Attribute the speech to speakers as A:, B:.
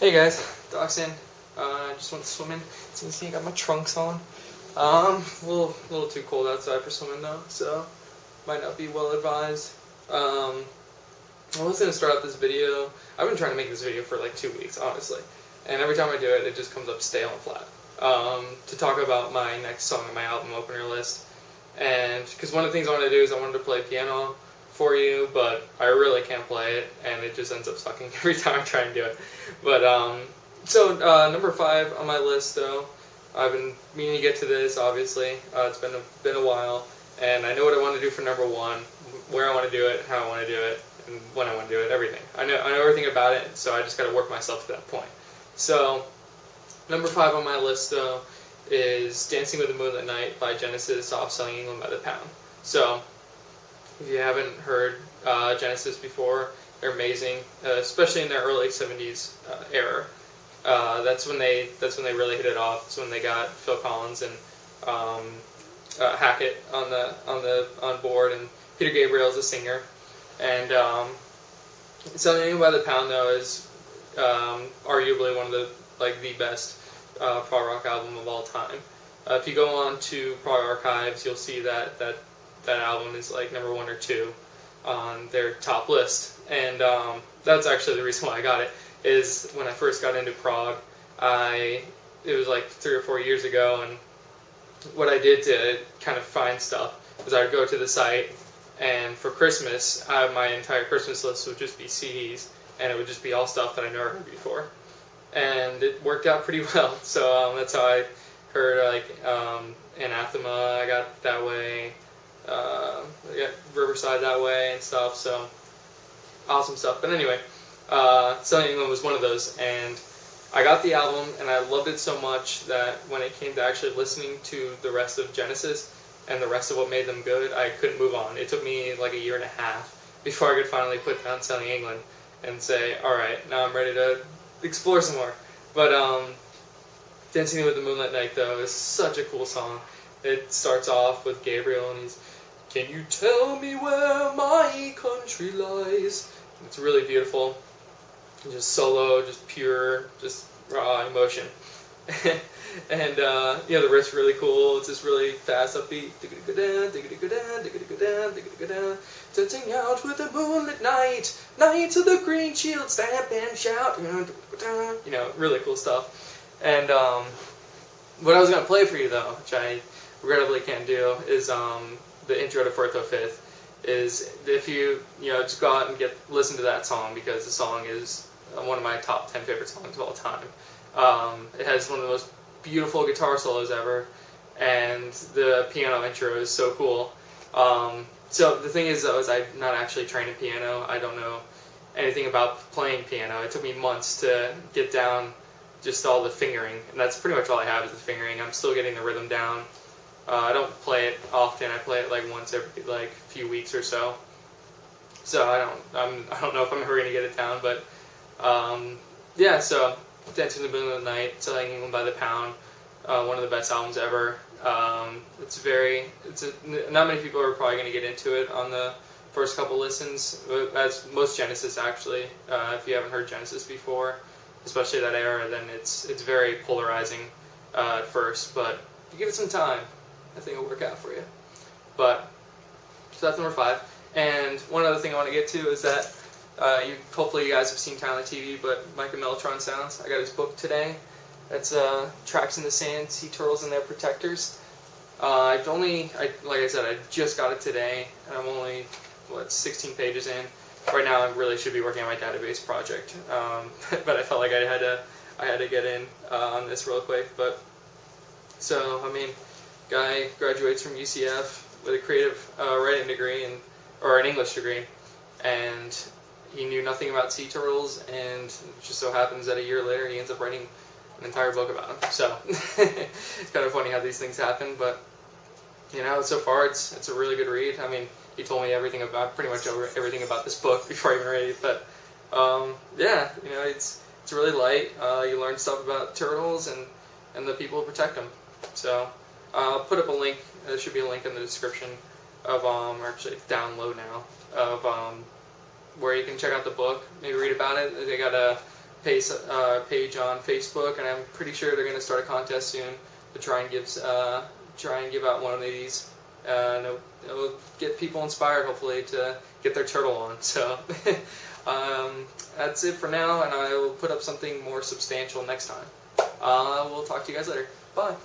A: Hey guys, Doc's in. I just went swimming. As you can see, I got my trunks on. A little too cold outside for swimming though, so might not be well advised. I was gonna start out this video. I've been trying to make this video for like 2 weeks, honestly, and every time I do it, it just comes up stale and flat. To talk about my next song on my album opener list, and because one of the things I wanted to do is I wanted to play piano for you, but I really can't play it, and it just ends up sucking every time I try and do it. But number 5 on my list, though, I've been meaning to get to this. Obviously, it's been a while, and I know what I want to do for number 1, where I want to do it, how I want to do it, and when I want to do it, everything. I know everything about it, so I just got to work myself to that point. So, number 5 on my list, though, is "Dancing with the Moonlit Night" by Genesis off "Selling England by the Pound." So, if you haven't heard Genesis before, they're amazing, especially in their early '70s era. That's when they really hit it off. That's when they got Phil Collins and Hackett on board, and Peter Gabriel's a singer. And "Selling England by the Pound" though is arguably one of the best prog rock album of all time. If you go on to Prog Archives, you'll see that album is like number 1 or 2 on their top list, and that's actually the reason why I got it. Is when I first got into prog, it was like 3 or 4 years ago, and what I did to kind of find stuff was I would go to the site, and for Christmas, my entire Christmas list would just be CDs, and it would just be all stuff that I never heard before, and it worked out pretty well. So that's how I heard Anathema. I got that way. I got Riverside that way and stuff, so awesome stuff. But anyway, "Selling England" was one of those, and I got the album and I loved it so much that when it came to actually listening to the rest of Genesis and the rest of what made them good, I couldn't move on. It took me like a year and a half before I could finally put down "Selling England" and say, alright, now I'm ready to explore some more. But "Dancing with the Moonlit Night" though is such a cool song. It starts off with Gabriel and he's, "Can you tell me where my country lies?" It's really beautiful. Just solo, just pure, just raw emotion. And the riff's really cool. It's just really fast, upbeat. Dancing out with the moonlit night, knights of the green shield stamp and shout. Really cool stuff. And what I was gonna play for you though, which I regrettably can't do, is the intro to Firth Fifth. Is if you just go out and listen to that song, because the song is one of my top 10 favorite songs of all time. It has one of the most beautiful guitar solos ever, and the piano intro is so cool. So the thing is though, is I'm not actually trained in piano. I don't know anything about playing piano. It took me months to get down just all the fingering, and that's pretty much all I have is the fingering. I'm still getting the rhythm down. I don't play it often. I play it like once every few weeks or so. So I don't know if I'm ever gonna get it down, but yeah. So "Dancing in the Moonlit Night," "Selling England by the Pound," one of the best albums ever. Not many people are probably gonna get into it on the first couple listens, as most Genesis actually. If you haven't heard Genesis before, especially that era, then it's very polarizing at first, but if you give it some time, I think it'll work out for you. But so that's number 5. And one other thing I want to get to is that hopefully you guys have seen Talent TV, but Micah Mellotron Sounds, I got his book today. That's Tracks in the Sand, Sea Turtles and Their Protectors. Like I said, I just got it today, and I'm only 16 pages in. Right now, I really should be working on my database project, but I felt like I had to get in on this real quick. But so guy graduates from UCF with a creative writing degree or an English degree, and he knew nothing about sea turtles, and it just so happens that a year later he ends up writing an entire book about them. So it's kind of funny how these things happen, but so far it's a really good read. He told me pretty much everything about this book before I even read it, but it's really light. You learn stuff about turtles and the people who protect them. So I'll put up a link. There should be a link in the description of or actually download now of where you can check out the book, maybe read about it. They got a page on Facebook, and I'm pretty sure they're going to start a contest soon to try and give out one of these. And it'll get people inspired, hopefully, to get their turtle on. So that's it for now, and I will put up something more substantial next time. We'll talk to you guys later. Bye.